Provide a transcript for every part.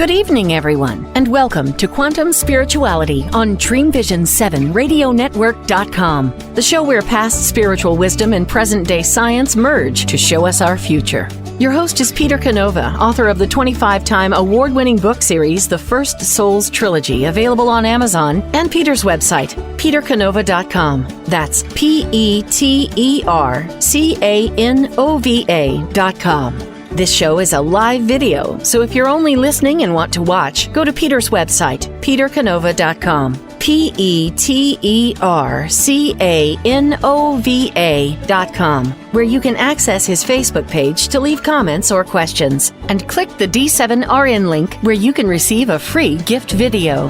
Good evening, everyone, and welcome to Quantum Spirituality on Dreamvisions 7 RadioNetwork.com, the show where past spiritual wisdom and present-day science merge to show us our future. Your host is Peter Canova, author of the 25-time award-winning book series, The First Souls Trilogy, available on Amazon, and Peter's website, petercanova.com. That's PeterCanova.com. This show is a live video, so if you're only listening and want to watch, go to Peter's website, petercanova.com. PeterCanova.com, where you can access his Facebook page to leave comments or questions, and click the D7RN link where you can receive a free gift video.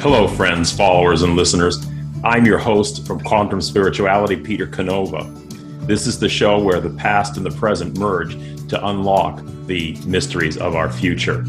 Hello, friends, followers, and listeners. I'm your host from Quantum Spirituality, Peter Canova. This is the show where the past and the present merge to unlock the mysteries of our future.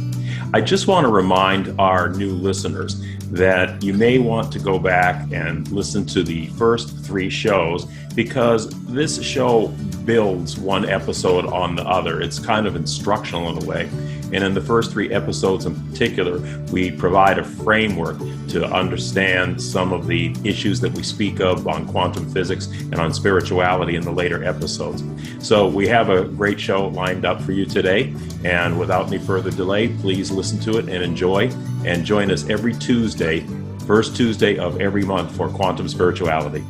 I just want to remind our new listeners that you may want to go back and listen to the first 3 shows, because this show builds one episode on the other. It's kind of instructional in a way. And in the first 3 episodes in particular, we provide a framework to understand some of the issues that we speak of on quantum physics and on spirituality in the later episodes. So we have a great show lined up for you today. And without any further delay, please listen to it and enjoy. And join us every Tuesday, first Tuesday of every month, for Quantum Spirituality.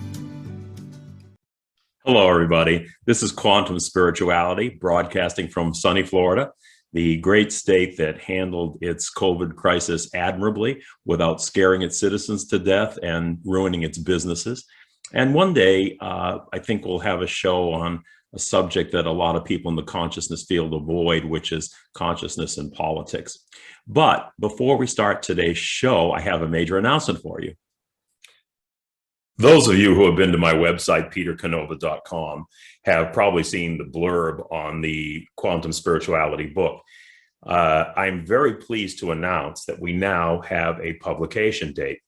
Hello, everybody. This is Quantum Spirituality, broadcasting from sunny Florida, the great state that handled its COVID crisis admirably without scaring its citizens to death and ruining its businesses. And one day, I think we'll have a show on a subject that a lot of people in the consciousness field avoid, which is consciousness and politics. But before we start today's show, I have a major announcement for you. Those of you who have been to my website, petercanova.com, have probably seen the blurb on the Quantum Spirituality book. I'm very pleased to announce that we now have a publication date.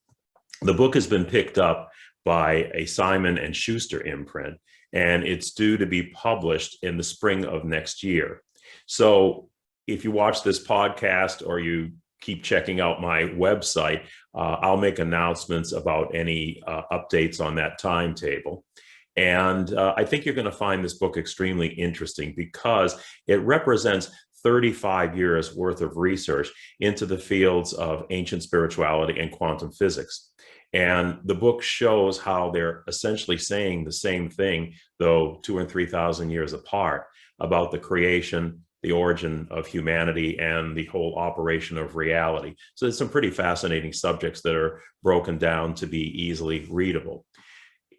The book has been picked up by a Simon & Schuster imprint, and it's due to be published in the spring of next year. So if you watch this podcast or you keep checking out my website, I'll make announcements about any updates on that timetable. And I think you're going to find this book extremely interesting because it represents 35 years worth of research into the fields of ancient spirituality and quantum physics. And the book shows how they're essentially saying the same thing, though 2,000 and 3,000 years apart, about the creation, the origin of humanity, and the whole operation of reality. So there's some pretty fascinating subjects that are broken down to be easily readable.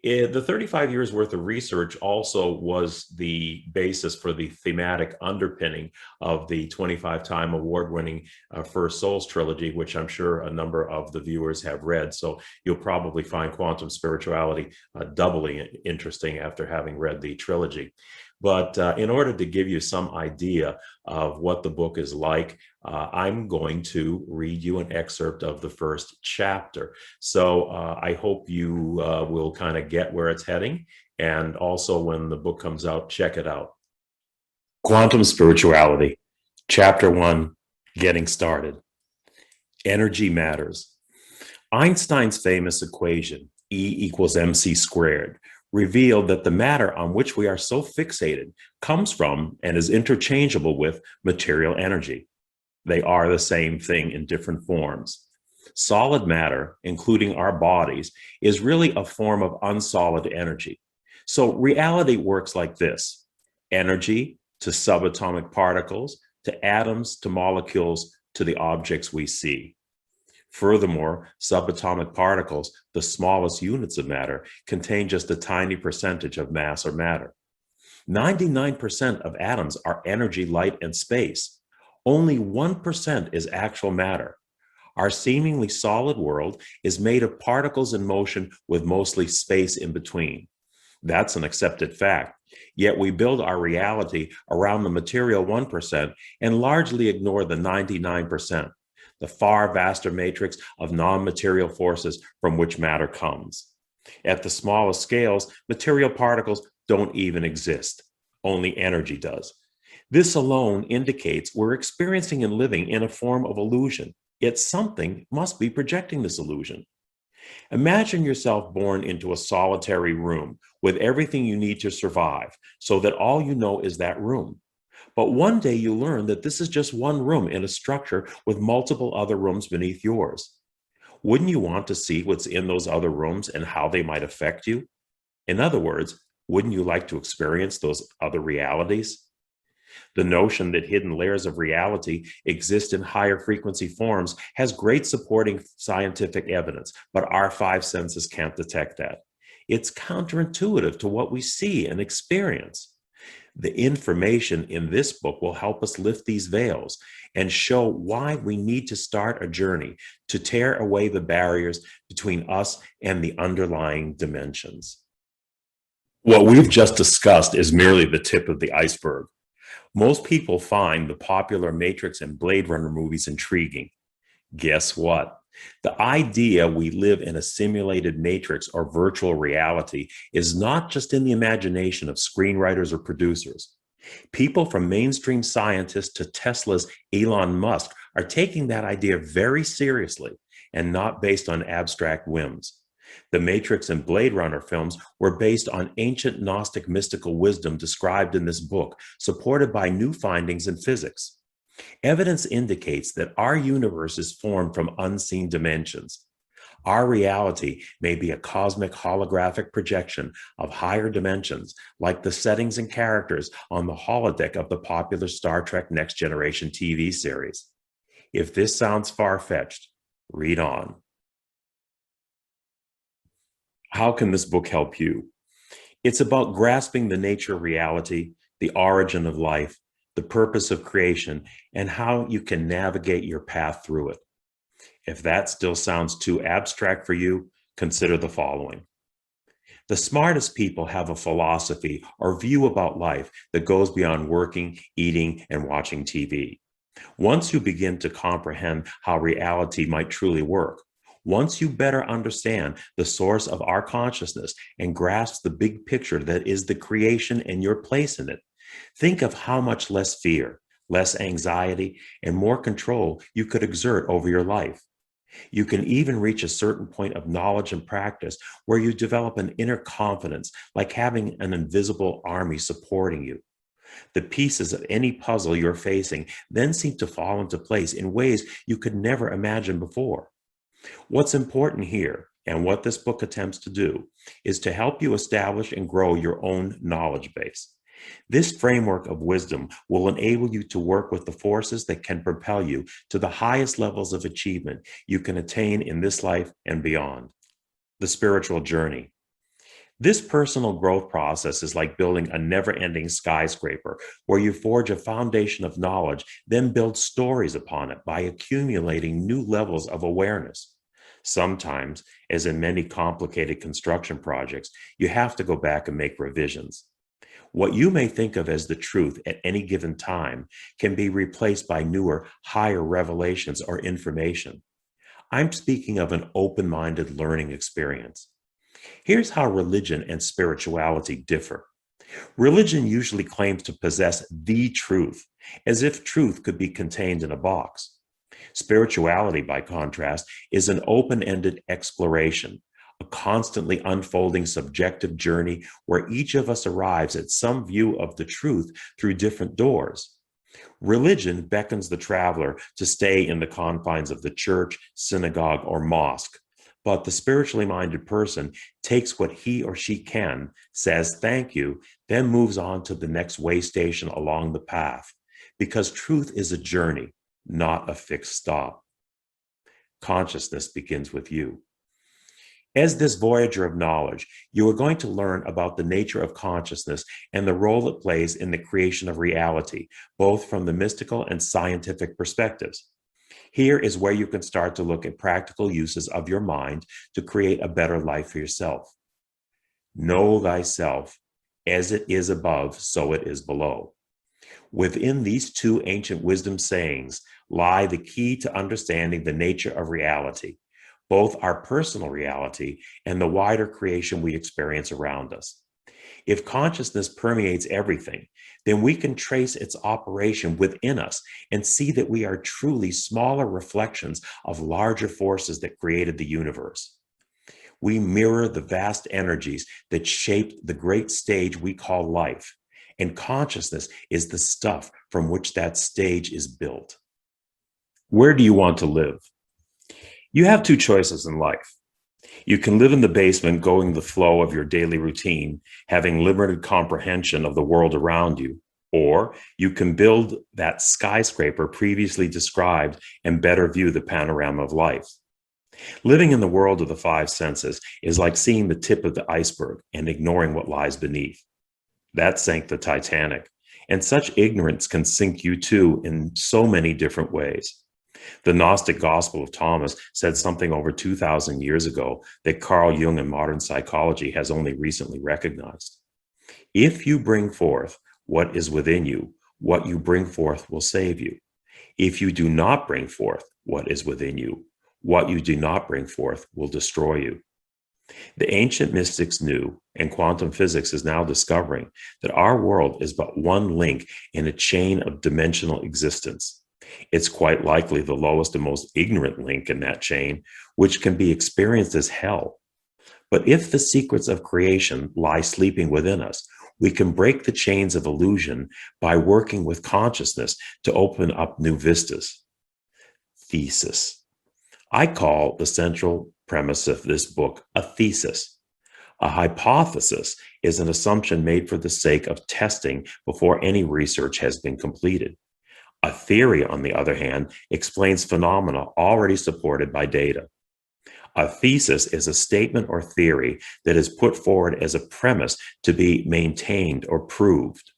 The 35 years worth of research also was the basis for the thematic underpinning of the 25-time award-winning First Souls Trilogy, which I'm sure a number of the viewers have read. So you'll probably find Quantum Spirituality doubly interesting after having read the trilogy. But in order to give you some idea of what the book is like, I'm going to read you an excerpt of the first chapter. So I hope you will kind of get where it's heading. And also, when the book comes out, check it out. Quantum Spirituality, Chapter 1, Getting Started. Energy matters. Einstein's famous equation, E=mc², revealed that the matter on which we are so fixated comes from and is interchangeable with material energy. They are the same thing in different forms. Solid matter, including our bodies, is really a form of unsolid energy. So reality works like this: energy to subatomic particles, to atoms, to molecules, to the objects we see. Furthermore, subatomic particles, the smallest units of matter, contain just a tiny percentage of mass or matter. 99% of atoms are energy, light, and space. Only 1% is actual matter. Our seemingly solid world is made of particles in motion with mostly space in between. That's an accepted fact. Yet we build our reality around the material 1% and largely ignore the 99%. The far vaster matrix of non-material forces from which matter comes. At the smallest scales, material particles don't even exist. Only energy does. This alone indicates we're experiencing and living in a form of illusion, yet something must be projecting this illusion. Imagine yourself born into a solitary room with everything you need to survive, so that all you know is that room. But one day you learn that this is just one room in a structure with multiple other rooms beneath yours. Wouldn't you want to see what's in those other rooms and how they might affect you? In other words, wouldn't you like to experience those other realities? The notion that hidden layers of reality exist in higher frequency forms has great supporting scientific evidence, but our five senses can't detect that. It's counterintuitive to what we see and experience. The information in this book will help us lift these veils and show why we need to start a journey to tear away the barriers between us and the underlying dimensions. What we've just discussed is merely the tip of the iceberg. Most people find the popular Matrix and Blade Runner movies intriguing. Guess what? The idea we live in a simulated matrix or virtual reality is not just in the imagination of screenwriters or producers. People from mainstream scientists to Tesla's Elon Musk are taking that idea very seriously and not based on abstract whims. The Matrix and Blade Runner films were based on ancient Gnostic mystical wisdom described in this book, supported by new findings in physics. Evidence indicates that our universe is formed from unseen dimensions. Our reality may be a cosmic holographic projection of higher dimensions, like the settings and characters on the holodeck of the popular Star Trek Next Generation TV series. If this sounds far-fetched, read on. How can this book help you? It's about grasping the nature of reality, the origin of life, the purpose of creation, and how you can navigate your path through it. If that still sounds too abstract for you, consider the following. The smartest people have a philosophy or view about life that goes beyond working, eating, and watching TV. Once you begin to comprehend how reality might truly work, once you better understand the source of our consciousness and grasp the big picture that is the creation and your place in it, think of how much less fear, less anxiety, and more control you could exert over your life. You can even reach a certain point of knowledge and practice where you develop an inner confidence, like having an invisible army supporting you. The pieces of any puzzle you're facing then seem to fall into place in ways you could never imagine before. What's important here, and what this book attempts to do, is to help you establish and grow your own knowledge base. This framework of wisdom will enable you to work with the forces that can propel you to the highest levels of achievement you can attain in this life and beyond. The spiritual journey. This personal growth process is like building a never-ending skyscraper where you forge a foundation of knowledge, then build stories upon it by accumulating new levels of awareness. Sometimes, as in many complicated construction projects, you have to go back and make revisions. What you may think of as the truth at any given time can be replaced by newer, higher revelations or information. I'm speaking of an open-minded learning experience. Here's how religion and spirituality differ. Religion usually claims to possess the truth, as if truth could be contained in a box. Spirituality, by contrast, is an open-ended exploration, a constantly unfolding subjective journey where each of us arrives at some view of the truth through different doors. Religion beckons the traveler to stay in the confines of the church, synagogue, or mosque. But the spiritually minded person takes what he or she can, says thank you, then moves on to the next way station along the path, because truth is a journey, not a fixed stop. Consciousness begins with you. As this voyager of knowledge, you are going to learn about the nature of consciousness and the role it plays in the creation of reality, both from the mystical and scientific perspectives. Here is where you can start to look at practical uses of your mind to create a better life for yourself. Know thyself, as it is above, so it is below. Within these two ancient wisdom sayings lie the key to understanding the nature of reality, both our personal reality and the wider creation we experience around us. If consciousness permeates everything, then we can trace its operation within us and see that we are truly smaller reflections of larger forces that created the universe. We mirror the vast energies that shaped the great stage we call life, and consciousness is the stuff from which that stage is built. Where do you want to live? You have two choices in life. You can live in the basement, going the flow of your daily routine, having limited comprehension of the world around you, or you can build that skyscraper previously described and better view the panorama of life. Living in the world of the five senses is like seeing the tip of the iceberg and ignoring what lies beneath. That sank the Titanic, and such ignorance can sink you too in so many different ways. The Gnostic Gospel of Thomas said something over 2,000 years ago that Carl Jung and modern psychology has only recently recognized. If you bring forth what is within you, what you bring forth will save you. If you do not bring forth what is within you, what you do not bring forth will destroy you. The ancient mystics knew, and quantum physics is now discovering, that our world is but one link in a chain of dimensional existence. It's quite likely the lowest and most ignorant link in that chain, which can be experienced as hell. But if the secrets of creation lie sleeping within us, we can break the chains of illusion by working with consciousness to open up new vistas. Thesis. I call the central premise of this book a thesis. A hypothesis is an assumption made for the sake of testing before any research has been completed. A theory, on the other hand, explains phenomena already supported by data. A thesis is a statement or theory that is put forward as a premise to be maintained or proved.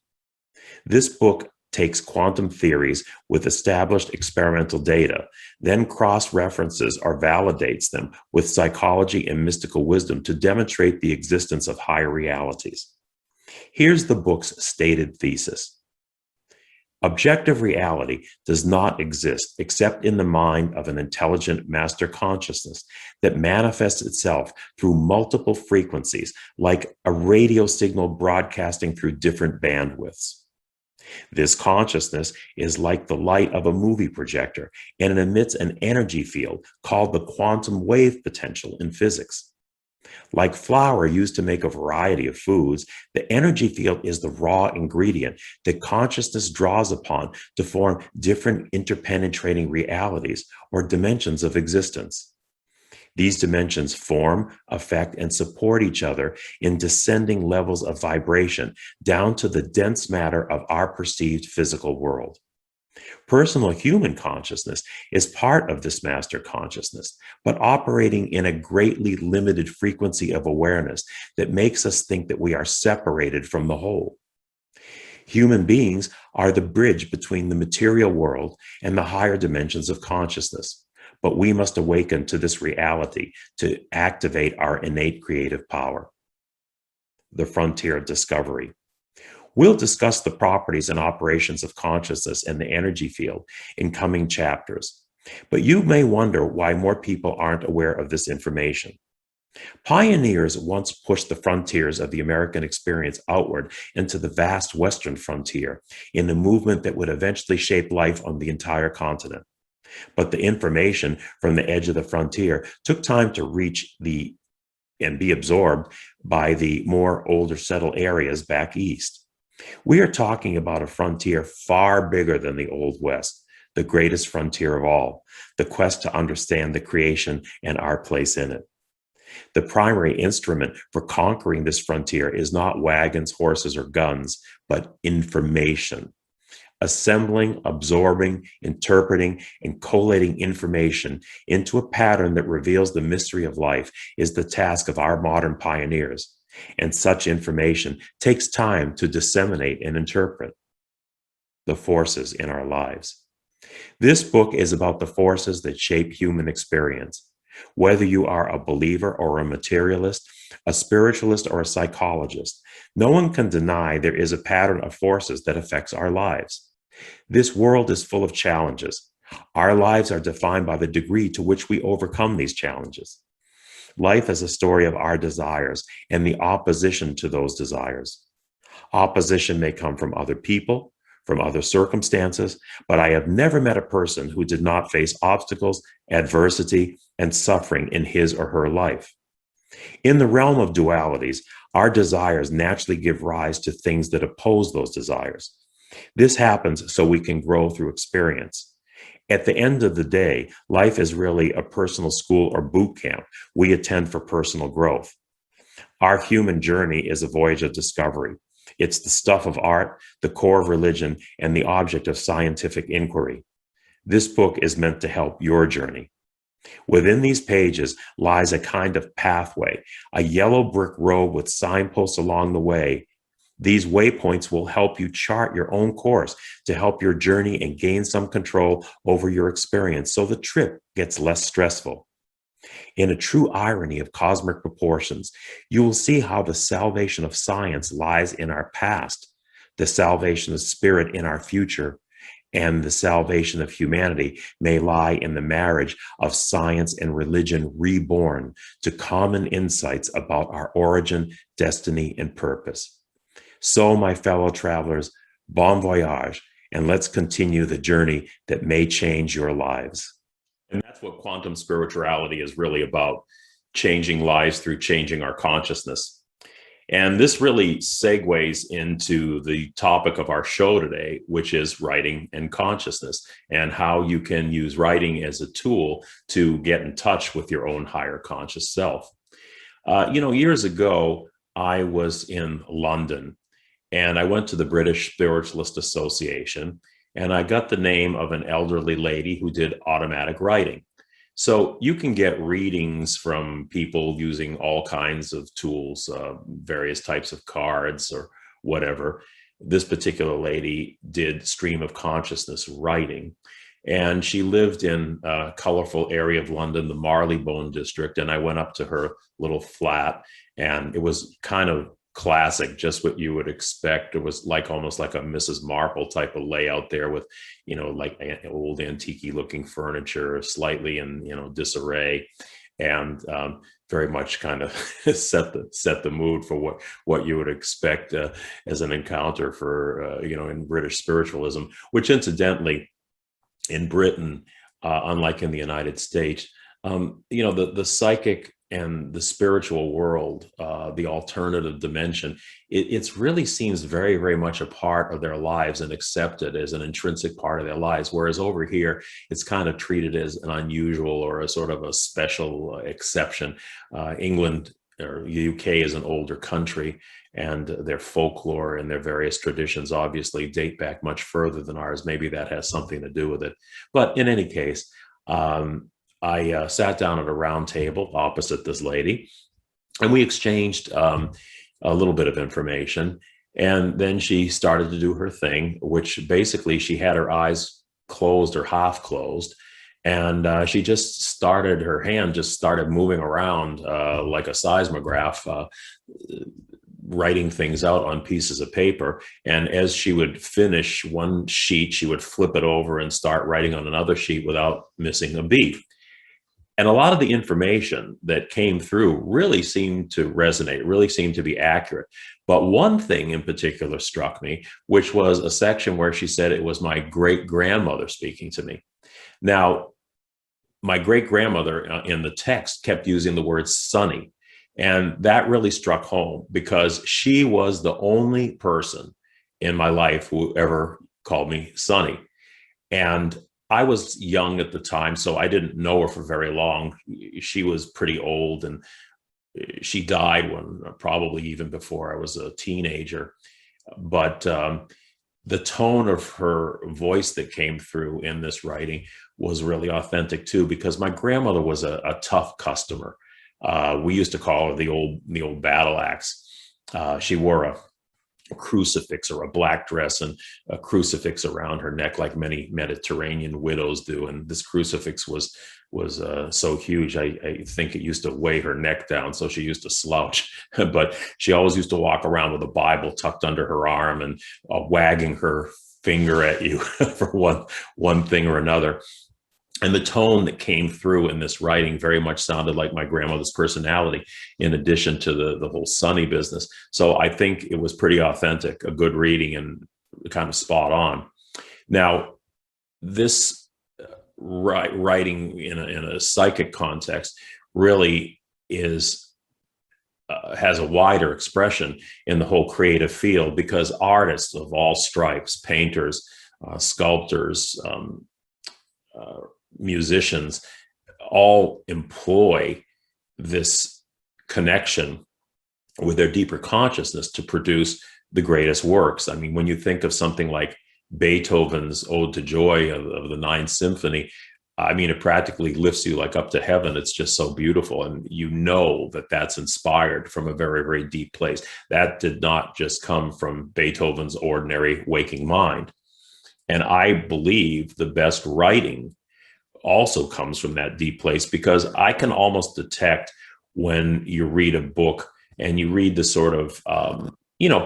This book takes quantum theories with established experimental data, then cross-references or validates them with psychology and mystical wisdom to demonstrate the existence of higher realities. Here's the book's stated thesis. Objective reality does not exist except in the mind of an intelligent master consciousness that manifests itself through multiple frequencies, like a radio signal broadcasting through different bandwidths. This consciousness is like the light of a movie projector, and it emits an energy field called the quantum wave potential in physics. Like flour used to make a variety of foods, the energy field is the raw ingredient that consciousness draws upon to form different interpenetrating realities or dimensions of existence. These dimensions form, affect, and support each other in descending levels of vibration down to the dense matter of our perceived physical world. Personal human consciousness is part of this master consciousness, but operating in a greatly limited frequency of awareness that makes us think that we are separated from the whole. Human beings are the bridge between the material world and the higher dimensions of consciousness. But we must awaken to this reality to activate our innate creative power. The frontier of discovery. We'll discuss the properties and operations of consciousness and the energy field in coming chapters. But you may wonder why more people aren't aware of this information. Pioneers once pushed the frontiers of the American experience outward into the vast Western frontier in a movement that would eventually shape life on the entire continent. But the information from the edge of the frontier took time to reach and be absorbed by the more older settled areas back east. We are talking about a frontier far bigger than the Old West, the greatest frontier of all, the quest to understand the creation and our place in it. The primary instrument for conquering this frontier is not wagons, horses, or guns, but information. Assembling, absorbing, interpreting, and collating information into a pattern that reveals the mystery of life is the task of our modern pioneers, and such information takes time to disseminate and interpret. The forces in our lives. This book is about the forces that shape human experience. Whether you are a believer or a materialist, a spiritualist or a psychologist, no one can deny there is a pattern of forces that affects our lives. This world is full of challenges. Our lives are defined by the degree to which we overcome these challenges. Life is a story of our desires and the opposition to those desires. Opposition may come from other people, from other circumstances, but I have never met a person who did not face obstacles, adversity, and suffering in his or her life. In the realm of dualities, our desires naturally give rise to things that oppose those desires. This happens so we can grow through experience. At the end of the day, life is really a personal school or boot camp we attend for personal growth. Our human journey is a voyage of discovery. It's the stuff of art, the core of religion, and the object of scientific inquiry. This book is meant to help your journey. Within these pages lies a kind of pathway, a yellow brick road with signposts along the way. These waypoints will help you chart your own course to help your journey and gain some control over your experience so the trip gets less stressful. In a true irony of cosmic proportions, you will see how the salvation of science lies in our past, the salvation of spirit in our future, and the salvation of humanity may lie in the marriage of science and religion reborn to common insights about our origin, destiny, and purpose. So, my fellow travelers, bon voyage, and let's continue the journey that may change your lives. And that's what quantum spirituality is really about, changing lives through changing our consciousness. And this really segues into the topic of our show today, which is writing and consciousness, and how you can use writing as a tool to get in touch with your own higher conscious self. Years ago, I was in London, and I went to the British Spiritualist Association, and I got the name of an elderly lady who did automatic writing. So you can get readings from people using all kinds of tools, various types of cards or whatever. This particular lady did stream of consciousness writing, and she lived in a colorful area of London, the Marylebone district. And I went up to her little flat, and it was kind of classic, just what you would expect. It was like almost like a Mrs. Marple type of layout there with, like old antique looking furniture, slightly in, disarray, and very much kind of set the mood for what you would expect as an encounter for, in British spiritualism, which incidentally in Britain, unlike in the United States, the psychic and the spiritual world, the alternative dimension, it really seems very, very much a part of their lives and accepted as an intrinsic part of their lives. Whereas over here, it's kind of treated as an unusual or a sort of a special exception. England or UK is an older country, and their folklore and their various traditions obviously date back much further than ours. Maybe that has something to do with it. But in any case, I sat down at a round table opposite this lady, and we exchanged a little bit of information. And then she started to do her thing, which basically she had her eyes closed or half closed. And she just started, her hand just started moving around like a seismograph, writing things out on pieces of paper. And as she would finish one sheet, she would flip it over and start writing on another sheet without missing a beat. And a lot of the information that came through really seemed to resonate, really seemed to be accurate. But one thing in particular struck me, which was a section where she said it was my great-grandmother speaking to me. Now, my great-grandmother in the text kept using the word Sonny. And that really struck home because she was the only person in my life who ever called me Sonny. And I was young at the time, so I didn't know her for very long. She was pretty old, and she died when probably even before I was a teenager. But the tone of her voice that came through in this writing was really authentic too, because my grandmother was a tough customer. We used to call her the old battle axe. She wore a crucifix or a black dress and a crucifix around her neck, like many Mediterranean widows do. And this crucifix was so huge, I think it used to weigh her neck down, so she used to slouch. But she always used to walk around with a Bible tucked under her arm and wagging her finger at you for one thing or another. And the tone that came through in this writing very much sounded like my grandmother's personality, in addition to the whole sunny business. So I think it was pretty authentic, a good reading, and kind of spot on. Now, this writing in a psychic context really has a wider expression in the whole creative field, because artists of all stripes, painters, sculptors, musicians, all employ this connection with their deeper consciousness to produce the greatest works. I mean, when you think of something like Beethoven's Ode to Joy of the Ninth Symphony, I mean, it practically lifts you like up to heaven. It's just so beautiful. And you know that that's inspired from a very, very deep place. That did not just come from Beethoven's ordinary waking mind. And I believe the best writing also comes from that deep place, because I can almost detect when you read a book and you read the sort of,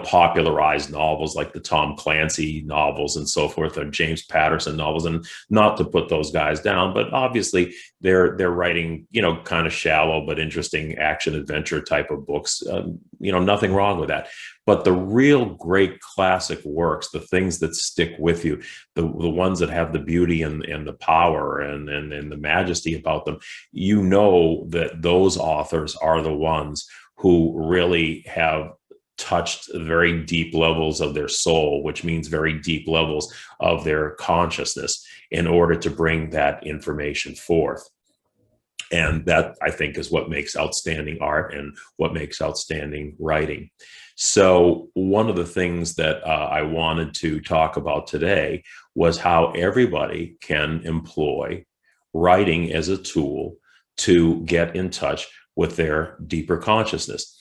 popularized novels like the Tom Clancy novels and so forth, or James Patterson novels, and not to put those guys down, but obviously they're writing, kind of shallow but interesting action adventure type of books. Nothing wrong with that. But the real great classic works, the things that stick with you, the ones that have the beauty and the power and the majesty about them, that those authors are the ones who really have touched very deep levels of their soul, which means very deep levels of their consciousness, in order to bring that information forth. And that, I think, is what makes outstanding art and what makes outstanding writing. So one of the things that I wanted to talk about today was how everybody can employ writing as a tool to get in touch with their deeper consciousness.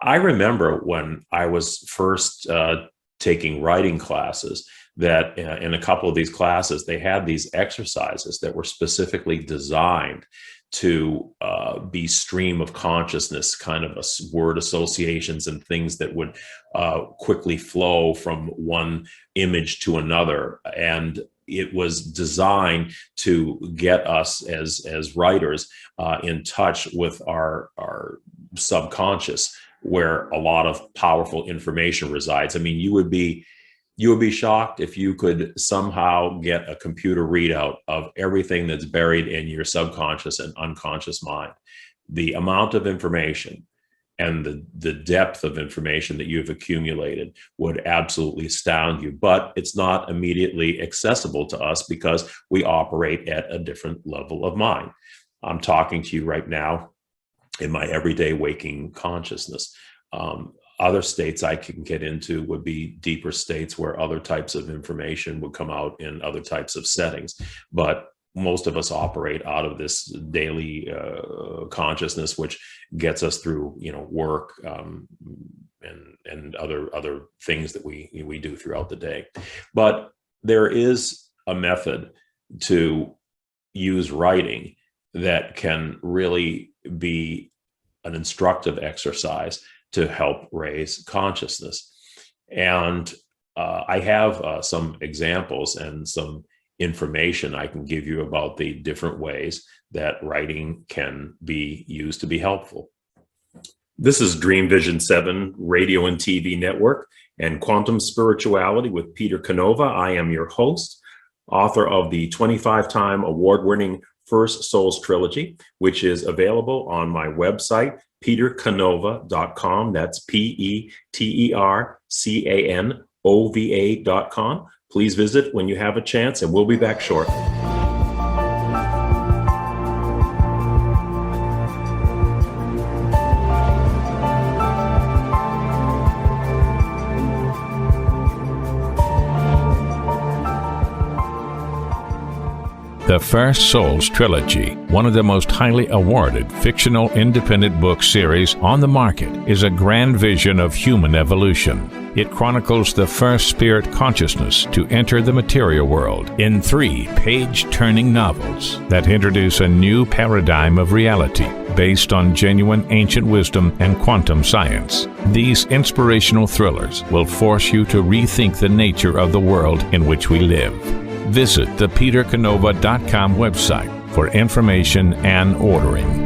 I remember when I was first taking writing classes, that in a couple of these classes, they had these exercises that were specifically designed to be stream of consciousness, kind of word associations and things that would quickly flow from one image to another. And it was designed to get us as writers in touch with our subconscious, where a lot of powerful information resides. I mean, you would be shocked if you could somehow get a computer readout of everything that's buried in your subconscious and unconscious mind. The amount of information and the depth of information that you've accumulated would absolutely astound you, but it's not immediately accessible to us because we operate at a different level of mind. I'm talking to you right now in my everyday waking consciousness. Other states I can get into would be deeper states where other types of information would come out in other types of settings. But most of us operate out of this daily consciousness, which gets us through, work and other things that we do throughout the day. But there is a method to use writing that can really be an instructive exercise to help raise consciousness. And I have some examples and some information I can give you about the different ways that writing can be used to be helpful. This is Dreamvision 7 Radio and TV Network and Quantum Spirituality with Peter Canova. I am your host, author of the 25-time award-winning First Souls Trilogy, which is available on my website, petercanova.com. That's PeterCanova.com. Please visit when you have a chance, and we'll be back shortly. The First Souls Trilogy, one of the most highly awarded fictional independent book series on the market, is a grand vision of human evolution. It chronicles the first spirit consciousness to enter the material world in 3 page-turning novels that introduce a new paradigm of reality based on genuine ancient wisdom and quantum science. These inspirational thrillers will force you to rethink the nature of the world in which we live. Visit the petercanova.com website for information and ordering.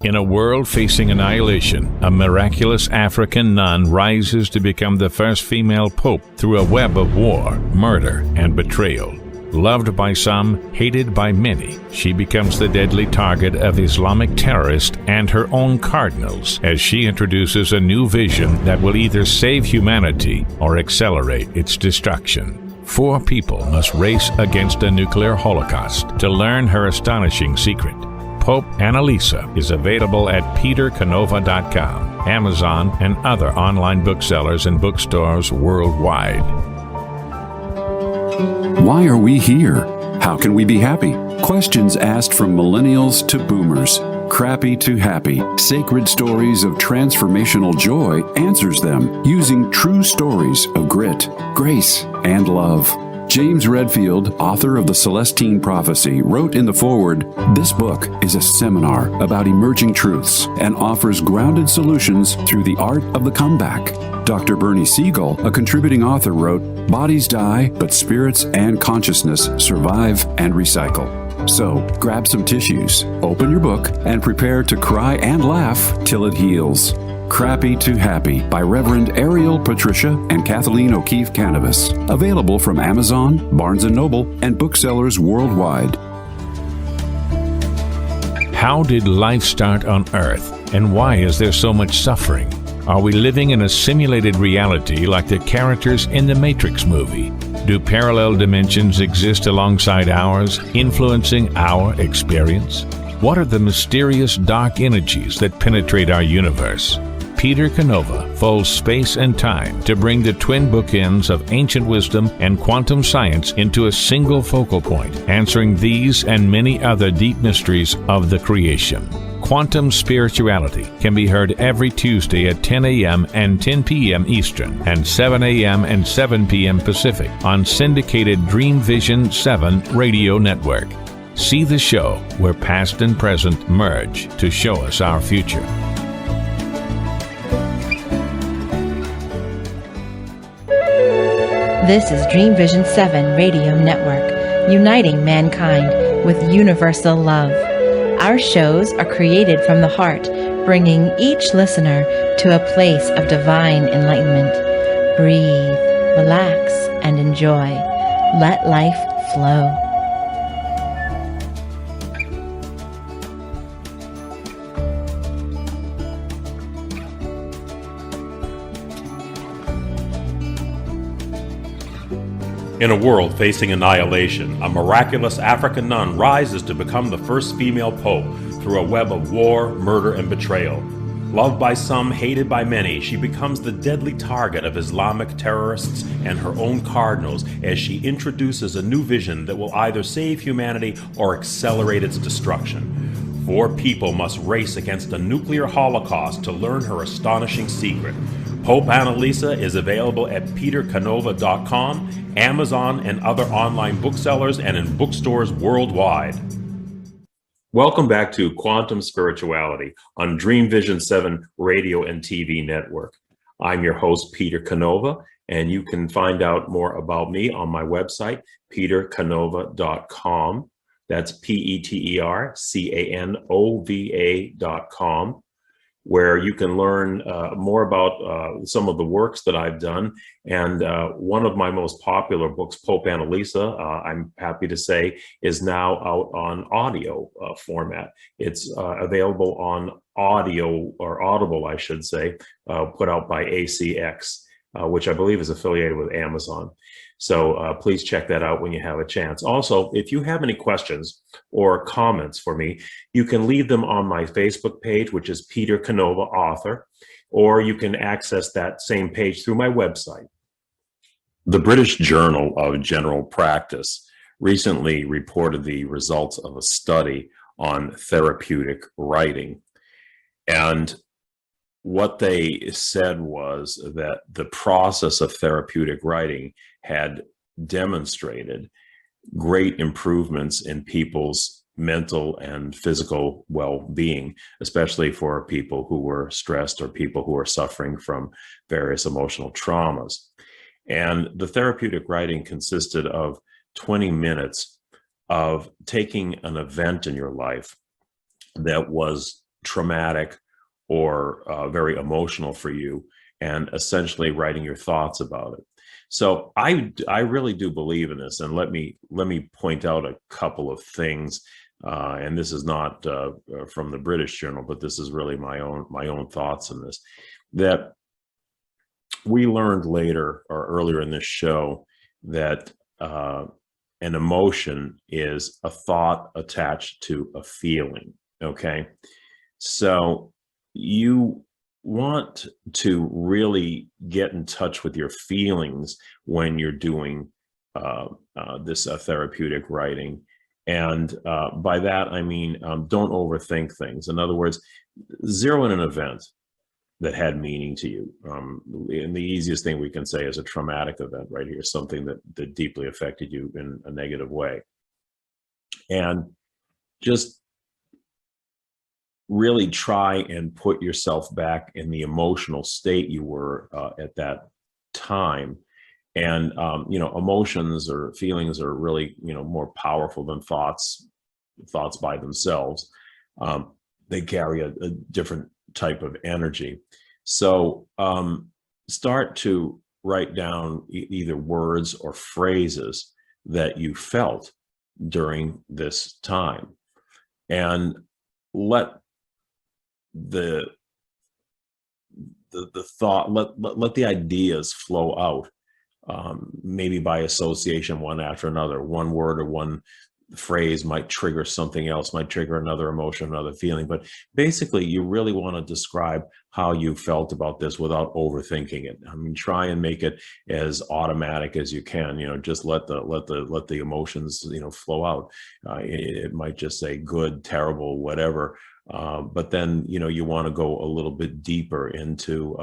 In a world facing annihilation, a miraculous African nun rises to become the first female pope through a web of war, murder, and betrayal. Loved by some, hated by many, she becomes the deadly target of Islamic terrorists and her own cardinals as she introduces a new vision that will either save humanity or accelerate its destruction. 4 people must race against a nuclear holocaust to learn her astonishing secret. Pope Annalisa is available at petercanova.com, Amazon, and other online booksellers and bookstores worldwide. Why are we here? How can we be happy? Questions asked from millennials to boomers. Crappy to Happy, Sacred Stories of Transformational Joy answers them using true stories of grit, grace, and love. James Redfield, author of The Celestine Prophecy, wrote in the foreword, "This book is a seminar about emerging truths and offers grounded solutions through the art of the comeback." Dr. Bernie Siegel, a contributing author, wrote, "Bodies die, but spirits and consciousness survive and recycle." So, grab some tissues, open your book, and prepare to cry and laugh till it heals. Crappy to Happy by Reverend Ariel Patricia and Kathleen O'Keefe Canavas. Available from Amazon, Barnes & Noble, and booksellers worldwide. How did life start on Earth, and why is there so much suffering? Are we living in a simulated reality like the characters in the Matrix movie? Do parallel dimensions exist alongside ours, influencing our experience? What are the mysterious dark energies that penetrate our universe? Peter Canova folds space and time to bring the twin bookends of ancient wisdom and quantum science into a single focal point, answering these and many other deep mysteries of the creation. Quantum Spirituality can be heard every Tuesday at 10 a.m. and 10 p.m. Eastern and 7 a.m. and 7 p.m. Pacific on syndicated Dreamvisions 7 radio network. See the show where past and present merge to show us our future. This is Dreamvisions 7 Radio Network, uniting mankind with universal love. Our shows are created from the heart, bringing each listener to a place of divine enlightenment. Breathe, relax, and enjoy. Let life flow. In a world facing annihilation, a miraculous African nun rises to become the first female pope through a web of war, murder, and betrayal. Loved by some, hated by many, she becomes the deadly target of Islamic terrorists and her own cardinals as she introduces a new vision that will either save humanity or accelerate its destruction. 4 people must race against a nuclear holocaust to learn her astonishing secret. Pope Annalisa is available at petercanova.com, Amazon, and other online booksellers and in bookstores worldwide. Welcome back to Quantum Spirituality on Dreamvisions 7 radio and TV network. I'm your host, Peter Canova, and you can find out more about me on my website, petercanova.com. That's petercanova.com, where you can learn more about some of the works that I've done. And one of my most popular books, Pope Annalisa, I'm happy to say, is now out on audio format. It's available on audio, or Audible, I should say, put out by ACX, which I believe is affiliated with Amazon. So please check that out when you have a chance. Also, if you have any questions or comments for me, you can leave them on my Facebook page, which is Peter Canova Author, or you can access that same page through my website. The British Journal of General Practice recently reported the results of a study on therapeutic writing. And what they said was that the process of therapeutic writing had demonstrated great improvements in people's mental and physical well-being, especially for people who were stressed or people who are suffering from various emotional traumas. And the therapeutic writing consisted of 20 minutes of taking an event in your life that was traumatic or very emotional for you, and essentially writing your thoughts about it. So I really do believe in this, and let me point out a couple of things. And this is not from the British Journal, but this is really my own thoughts on this. That we learned later or earlier in this show that an emotion is a thought attached to a feeling. Okay, so you want to really get in touch with your feelings when you're doing this therapeutic writing. And by that, I mean, don't overthink things. In other words, zero in an event that had meaning to you. And the easiest thing we can say is a traumatic event right here, something that deeply affected you in a negative way. And just really try and put yourself back in the emotional state you were at that time. And, emotions or feelings are really, more powerful than thoughts by themselves. They carry a different type of energy. So start to write down either words or phrases that you felt during this time, and let the thought, let the ideas flow out, maybe by association, one after another. One word or one phrase might trigger something else, might trigger another emotion, another feeling. But basically, you really want to describe how you felt about this without overthinking it. I mean, try and make it as automatic as you can. Just let the emotions flow out. It might just say good, terrible, whatever. But then you want to go a little bit deeper into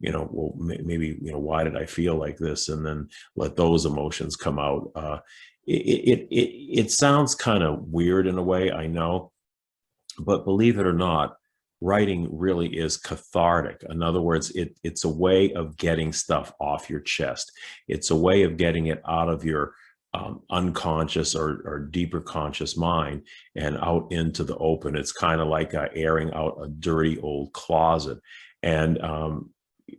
well, maybe why did I feel like this, and then let those emotions come out. It sounds kind of weird in a way, I know, but believe it or not, writing really is cathartic. In other words, it's a way of getting stuff off your chest. It's a way of getting it out of your unconscious or deeper conscious mind and out into the open. It's kind of like airing out a dirty old closet. And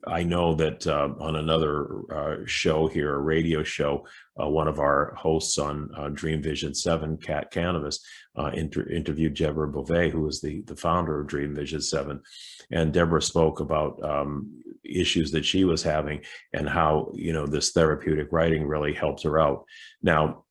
I know that on another show here, a radio show, one of our hosts on Dreamvisions 7, Kat Canavas, interviewed Deborah Beauvais, who is the founder of Dreamvisions 7. And Deborah spoke about issues that she was having and how, this therapeutic writing really helped her out. Now,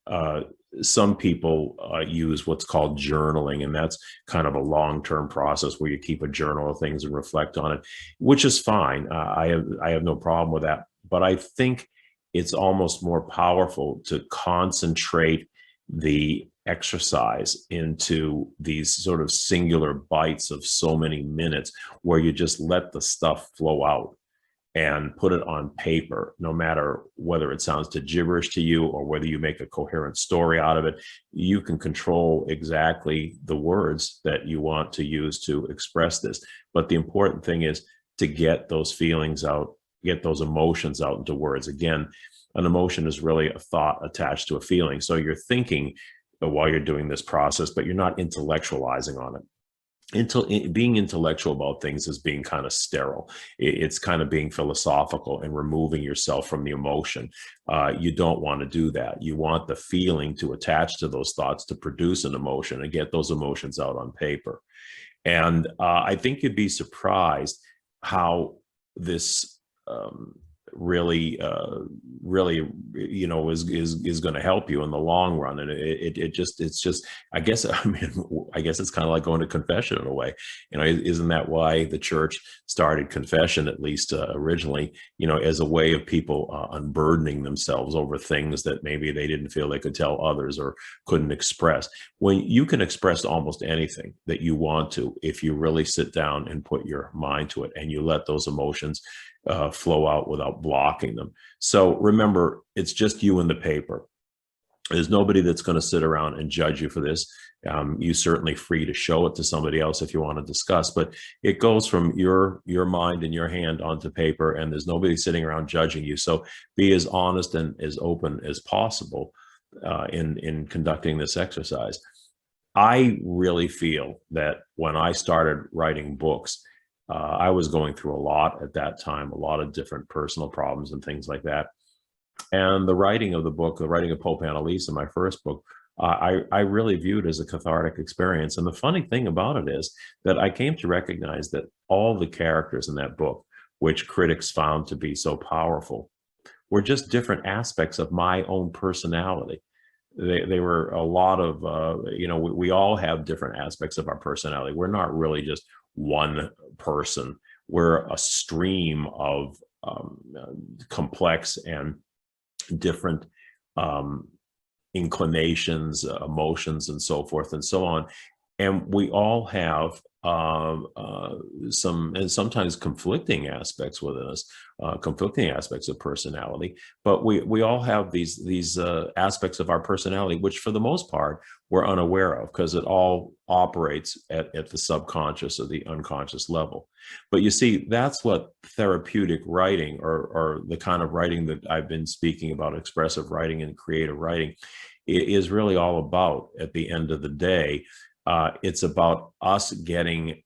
some people use what's called journaling, and that's kind of a long-term process where you keep a journal of things and reflect on it, which is fine. I have no problem with that. But I think it's almost more powerful to concentrate the exercise into these sort of singular bites of so many minutes where you just let the stuff flow out and put it on paper, no matter whether it sounds gibberish to you or whether you make a coherent story out of it. You can control exactly the words that you want to use to express this. But the important thing is to get those feelings out, get those emotions out into words. Again, an emotion is really a thought attached to a feeling. So you're thinking while you're doing this process, but you're not intellectualizing on it. Being intellectual about things is being kind of sterile. It's kind of being philosophical and removing yourself from the emotion. You don't want to do that. You want the feeling to attach to those thoughts to produce an emotion and get those emotions out on paper. And I think you'd be surprised how this really is going to help you in the long run. And it's just I guess it's kind of like going to confession in a way. Isn't that why the church started confession, at least originally, as a way of people unburdening themselves over things that maybe they didn't feel they could tell others or couldn't express? When you can express almost anything that you want to, if you really sit down and put your mind to it and you let those emotions flow out without blocking them. So remember, it's just you and the paper. There's nobody that's going to sit around and judge you for this. You're certainly free to show it to somebody else if you want to discuss, but it goes from your mind and your hand onto paper, and there's nobody sitting around judging you. So be as honest and as open as possible in conducting this exercise. I really feel that when I started writing books, I was going through a lot at that time, a lot of different personal problems and things like that. And the writing of the book, the writing of Pope Annalisa, my first book, I really viewed as a cathartic experience. And the funny thing about it is that I came to recognize that all the characters in that book, which critics found to be so powerful, were just different aspects of my own personality. They were a lot of, we all have different aspects of our personality. We're not really just one person. We're a stream of complex and different inclinations, emotions, and so forth and so on. And we all have some, and sometimes conflicting aspects within us, conflicting aspects of personality. But we all have these aspects of our personality, which for the most part we're unaware of, because it all operates at the subconscious or the unconscious level. But you see, that's what therapeutic writing, or the kind of writing that I've been speaking about, expressive writing and creative writing, is really all about. At the end of the day, it's about us getting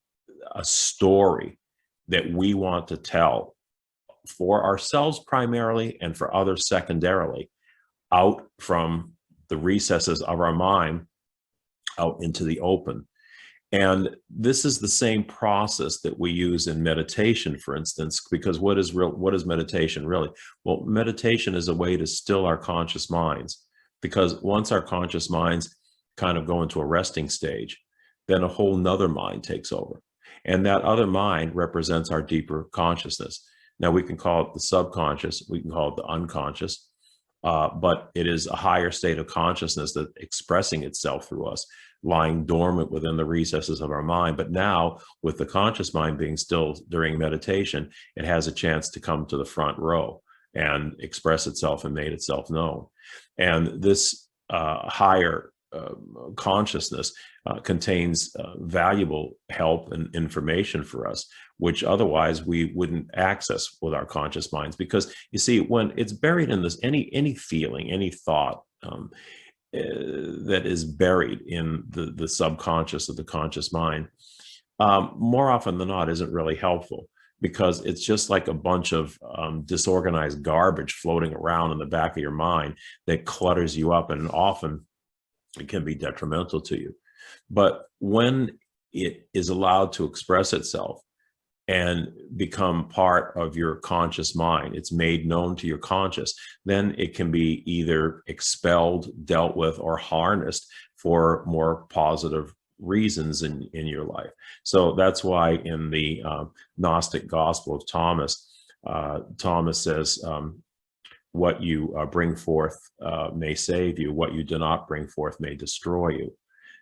a story that we want to tell for ourselves primarily, and for others secondarily, out from the recesses of our mind out into the open. And this is the same process that we use in meditation, for instance, because what is meditation really? Well, meditation is a way to still our conscious minds, because once our conscious minds kind of go into a resting stage, then a whole nother mind takes over. And that other mind represents our deeper consciousness. Now, we can call it the subconscious, we can call it the unconscious, but it is a higher state of consciousness that's expressing itself through us, lying dormant within the recesses of our mind. But now, with the conscious mind being still during meditation, it has a chance to come to the front row and express itself and make itself known. And this higher consciousness contains valuable help and information for us, which otherwise we wouldn't access with our conscious minds. Because you see, when it's buried in this, any feeling, any thought that is buried in the subconscious of the conscious mind, more often than not isn't really helpful, because it's just like a bunch of disorganized garbage floating around in the back of your mind that clutters you up, and often it can be detrimental to you. But when it is allowed to express itself and become part of your conscious mind, it's made known to your conscious, then it can be either expelled, dealt with, or harnessed for more positive reasons in your life. So that's why in the Gnostic Gospel of Thomas, Thomas says, what you bring forth may save you, what you do not bring forth may destroy you.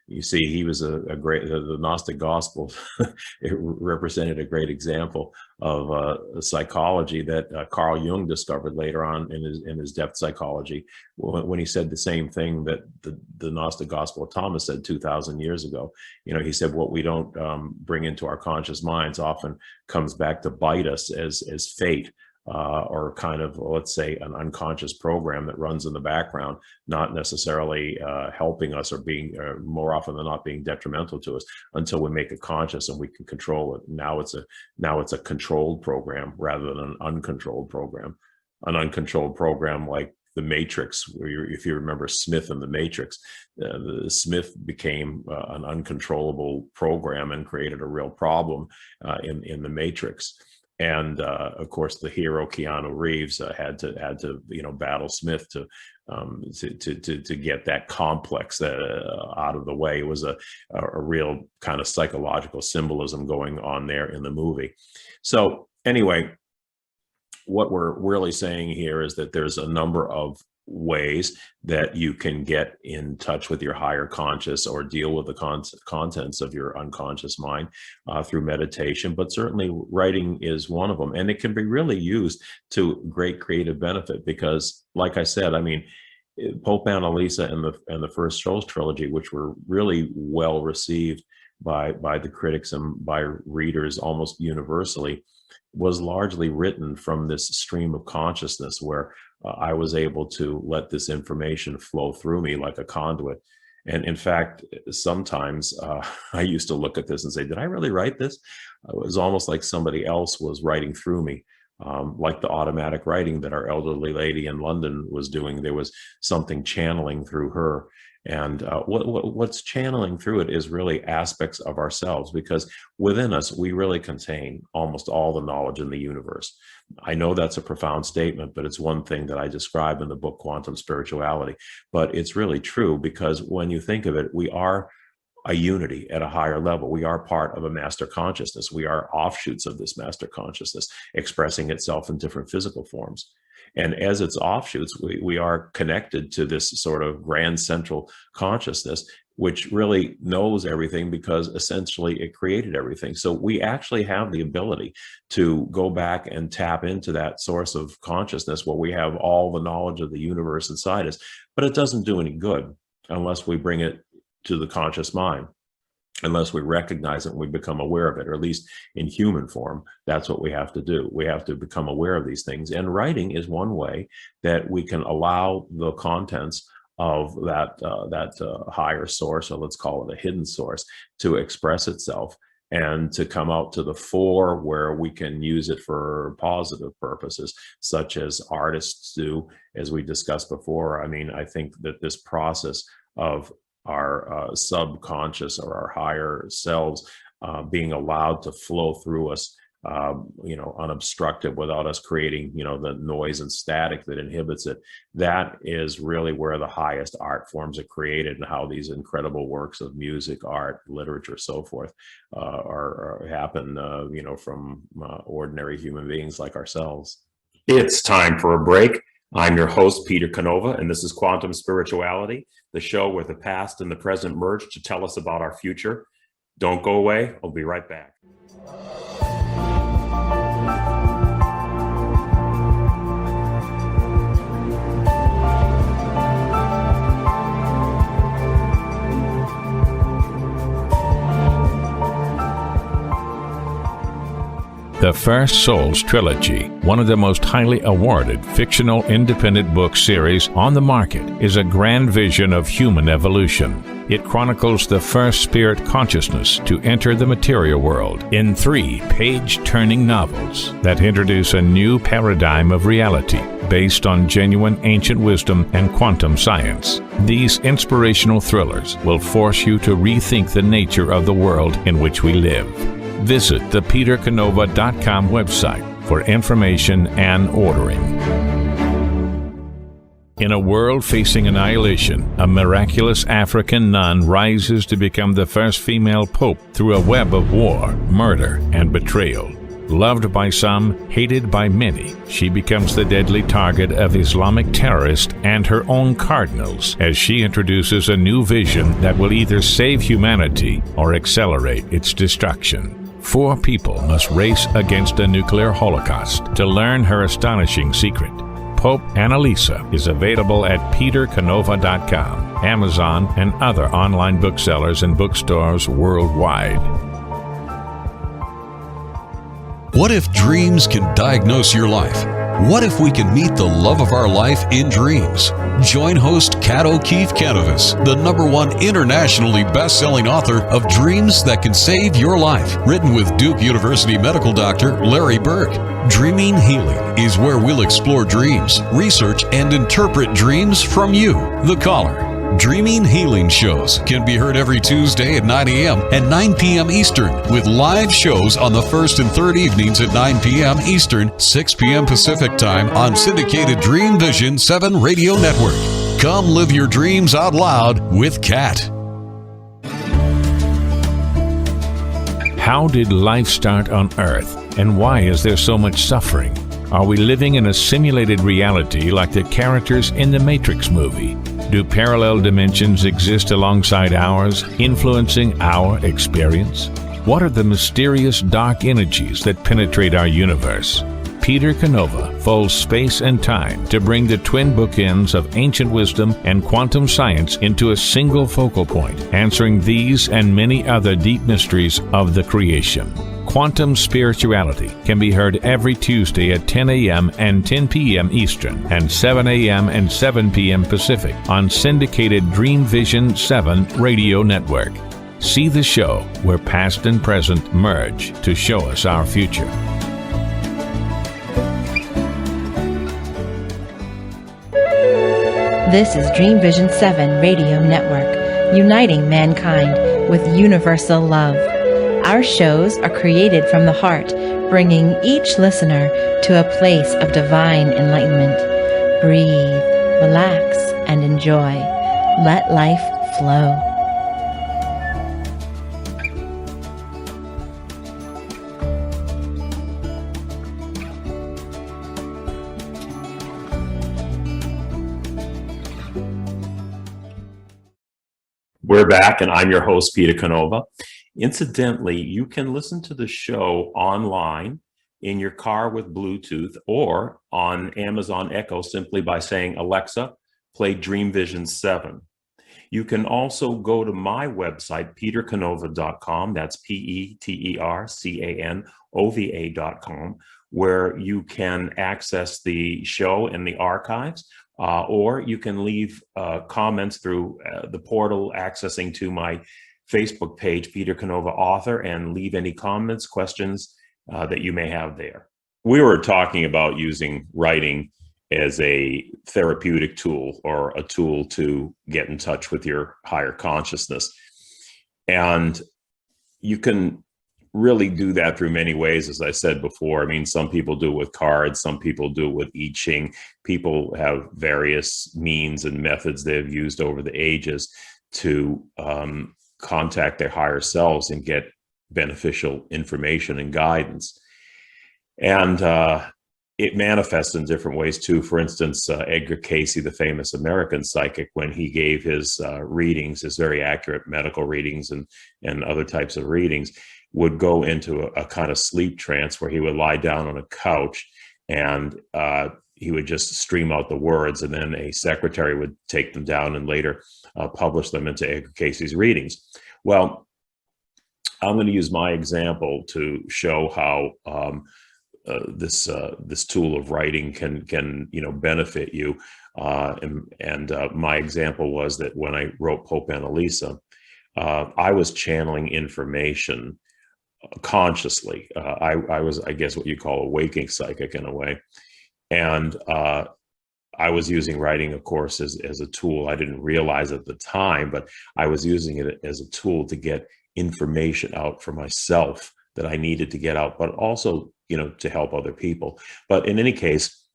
You see, he was a great, the Gnostic Gospels, it represented a great example of psychology that Carl Jung discovered later on in his depth psychology, when he said the same thing that the Gnostic Gospel of Thomas said 2,000 years ago. You know, he said what we don't bring into our conscious minds often comes back to bite us as fate. Or kind of, let's say, an unconscious program that runs in the background, not necessarily helping us, or being more often than not being detrimental to us, until we make it conscious and we can control it. Now it's a controlled program rather than an uncontrolled program. An uncontrolled program like the Matrix, where if you remember Smith and the Matrix, Smith became an uncontrollable program and created a real problem in the Matrix. And of course, the hero Keanu Reeves had to battle Smith to get that complex out of the way. It was a real kind of psychological symbolism going on there in the movie. So anyway, what we're really saying here is that there's a number of ways that you can get in touch with your higher conscious, or deal with the contents of your unconscious mind through meditation. But certainly writing is one of them, and it can be really used to great creative benefit, because like I said, I mean, Pope Annalisa and the First Souls trilogy, which were really well received by the critics and by readers almost universally, was largely written from this stream of consciousness where I was able to let this information flow through me like a conduit. And in fact, sometimes I used to look at this and say, did I really write this? It was almost like somebody else was writing through me. Like the automatic writing that our elderly lady in London was doing. There was something channeling through her. And what's channeling through it is really aspects of ourselves, because within us, we really contain almost all the knowledge in the universe. I know that's a profound statement, but it's one thing that I describe in the book, Quantum Spirituality. But it's really true, because when you think of it, we are a unity at a higher level. We are part of a master consciousness. We are offshoots of this master consciousness, expressing itself in different physical forms. And as its offshoots, we are connected to this sort of grand central consciousness, which really knows everything, because essentially it created everything. So we actually have the ability to go back and tap into that source of consciousness where we have all the knowledge of the universe inside us. But it doesn't do any good unless we bring it to the conscious mind, unless we recognize it and we become aware of it, or at least in human form. That's what we have to do. We have to become aware of these things. And writing is one way that we can allow the contents of that higher source, or let's call it a hidden source, to express itself and to come out to the fore, where we can use it for positive purposes, such as artists do, as we discussed before. I mean, I think that this process of our subconscious, or our higher selves, being allowed to flow through us, unobstructed, without us creating, the noise and static that inhibits it. That is really where the highest art forms are created, and how these incredible works of music, art, literature, so forth, happen, from ordinary human beings like ourselves. It's time for a break. I'm your host, Peter Canova, and this is Quantum Spirituality, the show where the past and the present merge to tell us about our future. Don't go away. I'll be right back. The First Souls trilogy, one of the most highly awarded fictional independent book series on the market, is a grand vision of human evolution. It chronicles the first spirit consciousness to enter the material world in 3 page-turning novels that introduce a new paradigm of reality based on genuine ancient wisdom and quantum science. These inspirational thrillers will force you to rethink the nature of the world in which we live. Visit the petercanova.com website for information and ordering. In a world facing annihilation, a miraculous African nun rises to become the first female pope through a web of war, murder, and betrayal. Loved by some, hated by many, she becomes the deadly target of Islamic terrorists and her own cardinals as she introduces a new vision that will either save humanity or accelerate its destruction. 4 people must race against a nuclear holocaust to learn her astonishing secret. Pope Annalisa is available at petercanova.com, Amazon, and other online booksellers and bookstores worldwide. What if dreams can diagnose your life? What if we can meet the love of our life in dreams? Join host Kat O'Keefe Canovis, the #1 internationally best-selling author of Dreams That Can Save Your Life, written with Duke University medical doctor Larry Burke. Dreaming Healing is where we'll explore dreams, research, and interpret dreams from you, the caller. Dreaming Healing shows can be heard every Tuesday at 9 a.m. and 9 p.m. Eastern, with live shows on the first and third evenings at 9 p.m. Eastern, 6 p.m. Pacific Time on syndicated Dreamvisions 7 Radio Network. Come live your dreams out loud with Kat. How did life start on Earth, and why is there so much suffering? Are we living in a simulated reality like the characters in the Matrix movie? Do parallel dimensions exist alongside ours, influencing our experience? What are the mysterious dark energies that penetrate our universe? Peter Canova fills space and time to bring the twin bookends of ancient wisdom and quantum science into a single focal point, answering these and many other deep mysteries of the creation. Quantum Spirituality can be heard every Tuesday at 10 a.m. and 10 p.m. Eastern and 7 a.m. and 7 p.m. Pacific on syndicated Dreamvision 7 radio network. See the show where past and present merge to show us our future. This is Dreamvision 7 Radio Network, uniting mankind with universal love. Our shows are created from the heart, bringing each listener to a place of divine enlightenment. Breathe, relax, and enjoy. Let life flow. We're back, and I'm your host, Peter Canova. Incidentally, you can listen to the show online in your car with Bluetooth or on Amazon Echo simply by saying, Alexa, play Dreamvisions 7. You can also go to my website, petercanova.com. That's petercanova.com, where you can access the show and the archives. Or you can leave comments through the portal accessing to my Facebook page, Peter Canova Author, and leave any comments, questions that you may have there. We were talking about using writing as a therapeutic tool or a tool to get in touch with your higher consciousness. And you can really do that through many ways, as I said before. I mean, some people do it with cards, some people do it with I Ching. People have various means and methods they've used over the ages to contact their higher selves and get beneficial information and guidance. And it manifests in different ways too. For instance, Edgar Cayce, the famous American psychic, when he gave his readings, his very accurate medical readings and other types of readings, would go into a kind of sleep trance where he would lie down on a couch and he would just stream out the words, and then a secretary would take them down and later publish them into Edgar Cayce's readings. Well, I'm going to use my example to show how this tool of writing can benefit you. And my example was that when I wrote Pope Annalisa, I was channeling information consciously. I was, I guess, what you call a waking psychic in a way. And I was using writing, of course, as a tool. I didn't realize at the time, but I was using it as a tool to get information out for myself that I needed to get out, but also, to help other people. But in any case,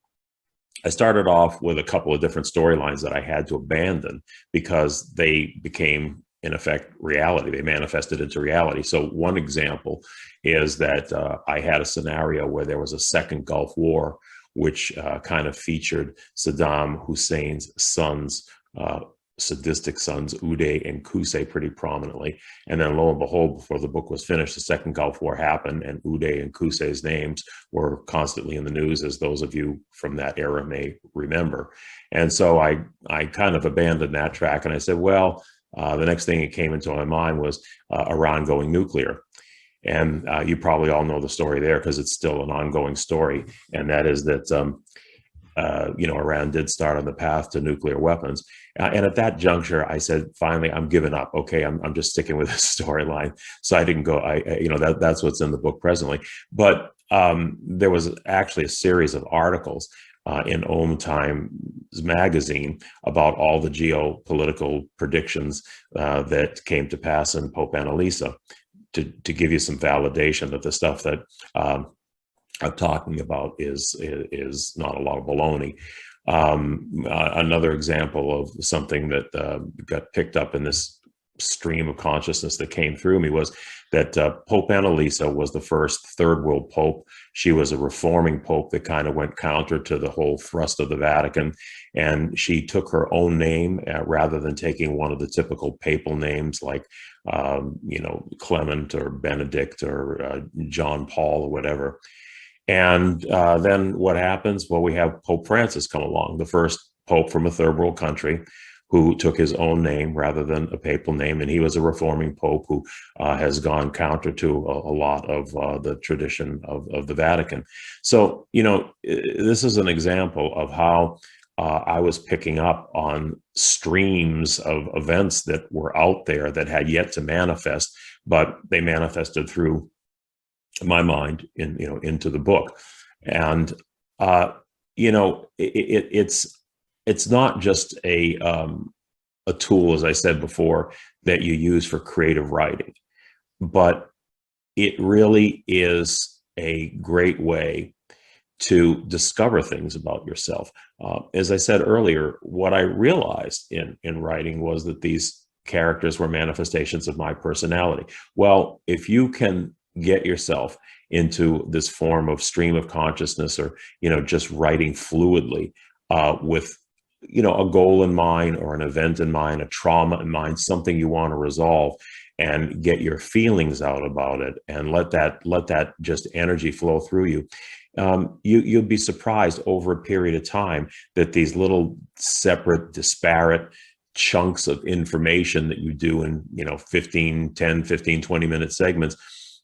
I started off with a couple of different storylines that I had to abandon because they became, in effect, reality. They manifested into reality. So one example is that I had a scenario where there was a second Gulf War, which kind of featured Saddam Hussein's sons, sadistic sons, Uday and Qusay, pretty prominently. And then lo and behold, before the book was finished, the second Gulf War happened, and Uday and Qusay's names were constantly in the news, as those of you from that era may remember. And so I kind of abandoned that track, and I said, well, the next thing that came into my mind was Iran going nuclear. And you probably all know the story there because it's still an ongoing story. And that is that, Iran did start on the path to nuclear weapons. And at that juncture, I said, finally, I'm giving up. Okay, I'm just sticking with this storyline. So I didn't go, that's what's in the book presently. But there was actually a series of articles in Om Times magazine about all the geopolitical predictions that came to pass in Pope Annalisa, to give you some validation that the stuff that I'm talking about is not a lot of baloney. Another example of something that got picked up in this stream of consciousness that came through me was that Pope Annalisa was the first third world pope. She was a reforming pope that kind of went counter to the whole thrust of the Vatican, and she took her own name rather than taking one of the typical papal names like Clement or Benedict or John Paul or whatever. And then what happens? Well, we have Pope Francis come along, the first pope from a third world country, who took his own name rather than a papal name. And he was a reforming pope who has gone counter to a lot of the tradition of the Vatican. So, this is an example of how I was picking up on streams of events that were out there that had yet to manifest, but they manifested through my mind into the book. And it's not just a tool, as I said before, that you use for creative writing, but it really is a great way to discover things about yourself. As I said earlier, what I realized in writing was that these characters were manifestations of my personality. Well, if you can get yourself into this form of stream of consciousness, or just writing fluidly with a goal in mind, or an event in mind, a trauma in mind, something you want to resolve, and get your feelings out about it, and let that just energy flow through you. You'll be surprised over a period of time that these little separate, disparate chunks of information that you do in 10, 15, 20-minute segments,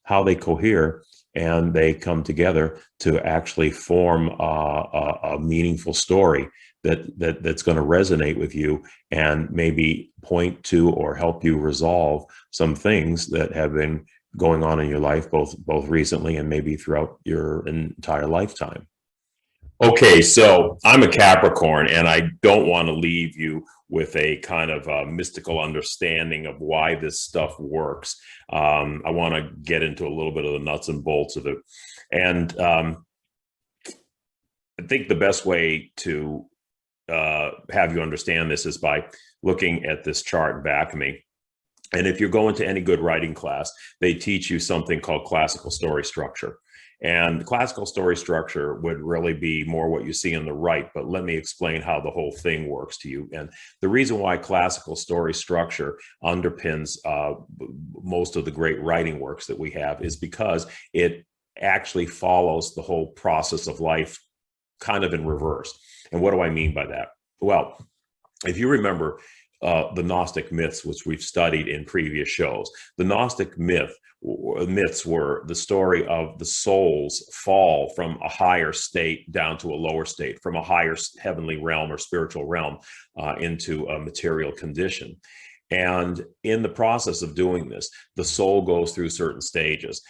how they cohere and they come together to actually form a meaningful story that's going to resonate with you, and maybe point to or help you resolve some things that have been going on in your life, both recently and maybe throughout your entire lifetime. Okay, so I'm a Capricorn, and I don't want to leave you with a kind of mystical understanding of why this stuff works. I want to get into a little bit of the nuts and bolts of it. And I think the best way to have you understand this is by looking at this chart back of me. And if you're going to any good writing class, they teach you something called classical story structure. And classical story structure would really be more what you see on the right, but let me explain how the whole thing works to you. And the reason why classical story structure underpins most of the great writing works that we have is because it actually follows the whole process of life kind of in reverse. And what do I mean by that? Well, if you remember the Gnostic myths, which we've studied in previous shows, the Gnostic myths were the story of the soul's fall from a higher state down to a lower state, from a higher heavenly realm or spiritual realm into a material condition. And in the process of doing this, the soul goes through certain stages.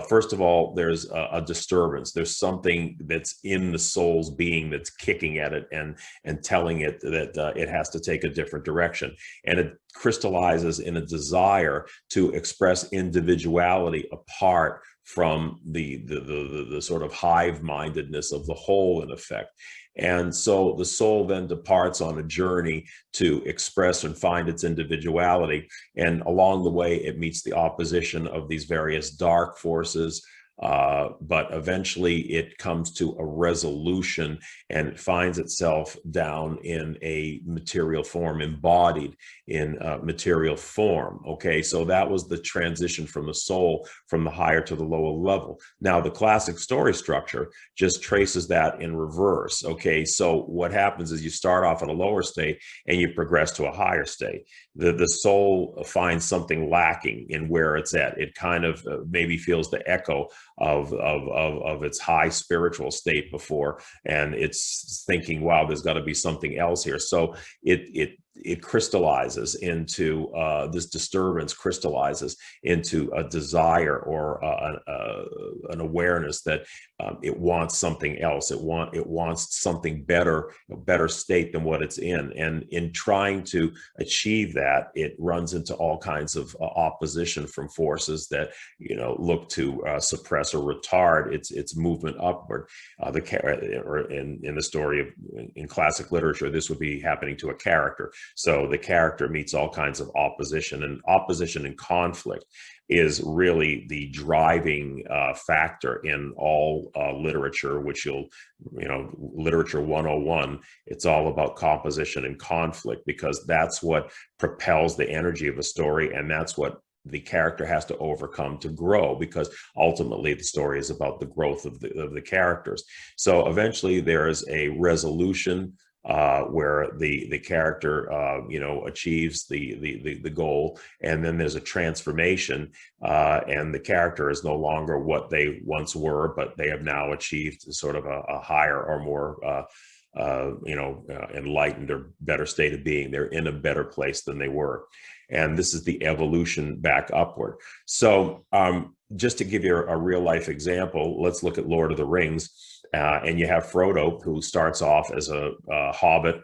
First of all, there's a disturbance. There's something that's in the soul's being that's kicking at it and telling it that it has to take a different direction. And it crystallizes in a desire to express individuality apart from the sort of hive-mindedness of the whole, in effect. And so the soul then departs on a journey to express and find its individuality. And along the way, it meets the opposition of these various dark forces. But eventually it comes to a resolution, and it finds itself down in a material form, embodied in material form. Okay, so that was the transition from the soul, from the higher to the lower level. Now, the classic story structure just traces that in reverse. Okay, so what happens is you start off at a lower state and you progress to a higher state. The soul finds something lacking in where it's at. It kind of maybe feels the echo of its high spiritual state before, and it's thinking, wow, there's got to be something else here. So it crystallizes into this disturbance crystallizes into a desire or an awareness that it wants something else. It wants something better, a better state than what it's in. And in trying to achieve that, it runs into all kinds of opposition from forces that look to suppress or retard its movement upward. In the story of in classic literature, this would be happening to a character. So the character meets all kinds of opposition, and opposition and conflict is really the driving factor in all literature, which literature 101, it's all about composition and conflict, because that's what propels the energy of a story, and that's what the character has to overcome to grow, because ultimately the story is about the growth of the characters. So eventually there is a resolution where the character achieves the goal, and then there's a transformation, and the character is no longer what they once were, but they have now achieved sort of a higher or more enlightened or better state of being. They're in a better place than they were. And this is the evolution back upward. So just to give you a real life example, let's look at Lord of the Rings. And you have Frodo, who starts off as a hobbit,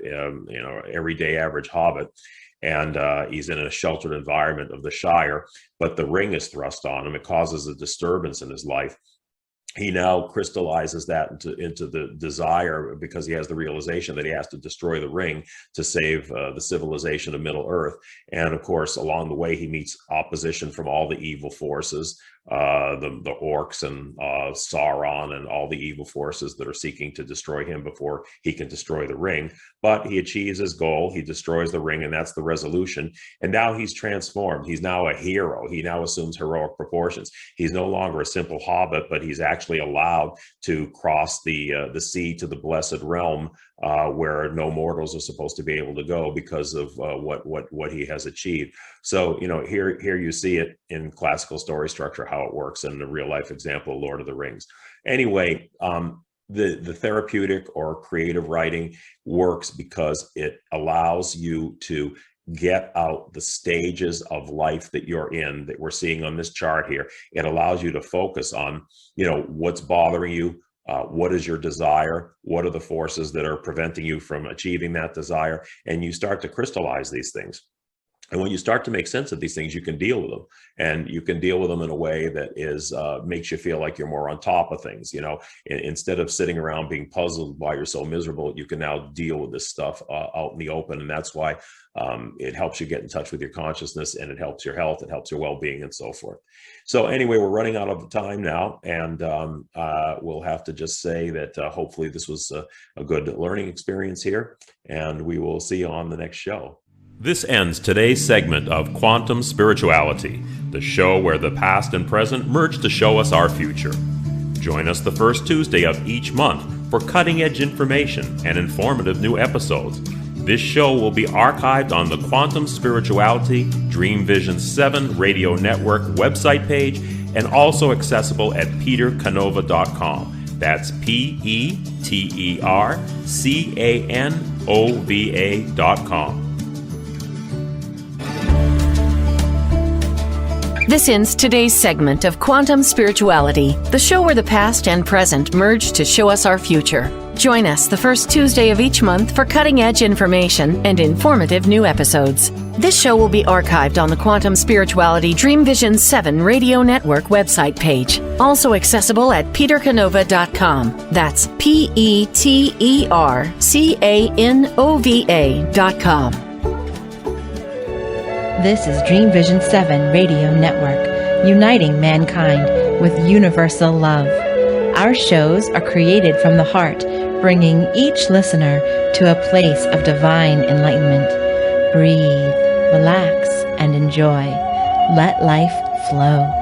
everyday average hobbit. And he's in a sheltered environment of the Shire, but the ring is thrust on him. It causes a disturbance in his life. He now crystallizes that into the desire, because he has the realization that he has to destroy the ring to save the civilization of Middle Earth. And of course, along the way, he meets opposition from all the evil forces, the orcs and Sauron and all the evil forces that are seeking to destroy him before he can destroy the ring. But he achieves his goal. He destroys the ring, and that's the resolution. And now he's transformed. He's now a hero. He now assumes heroic proportions. He's no longer a simple hobbit, but he's actually allowed to cross the sea to the blessed realm, where no mortals are supposed to be able to go because of what he has achieved. So here you see it in classical story structure, how it works in the real life example of Lord of the Rings. Anyway, the therapeutic or creative writing works because it allows you to get out the stages of life that you're in, that we're seeing on this chart here. It allows you to focus on, what's bothering you. What is your desire? What are the forces that are preventing you from achieving that desire? And you start to crystallize these things. And when you start to make sense of these things, you can deal with them, and you can deal with them in a way that is makes you feel like you're more on top of things. Instead of sitting around being puzzled why you're so miserable, you can now deal with this stuff out in the open. And that's why it helps you get in touch with your consciousness, and it helps your health, it helps your well-being, and so forth. So anyway, we're running out of time now, and we'll have to just say that hopefully this was a good learning experience here, and we will see you on the next show. This ends today's segment of Quantum Spirituality, the show where the past and present merge to show us our future. Join us the first Tuesday of each month for cutting-edge information and informative new episodes. This show will be archived on the Quantum Spirituality Dreamvisions 7 Radio Network website page, and also accessible at petercanova.com. That's petercanova.com. This ends today's segment of Quantum Spirituality, the show where the past and present merge to show us our future. Join us the first Tuesday of each month for cutting-edge information and informative new episodes. This show will be archived on the Quantum Spirituality Dreamvisions 7 Radio Network website page, also accessible at petercanova.com. That's petercanova.com. This is Dreamvision 7 Radio Network, uniting mankind with universal love. Our shows are created from the heart, bringing each listener to a place of divine enlightenment. Breathe, relax, and enjoy. Let life flow.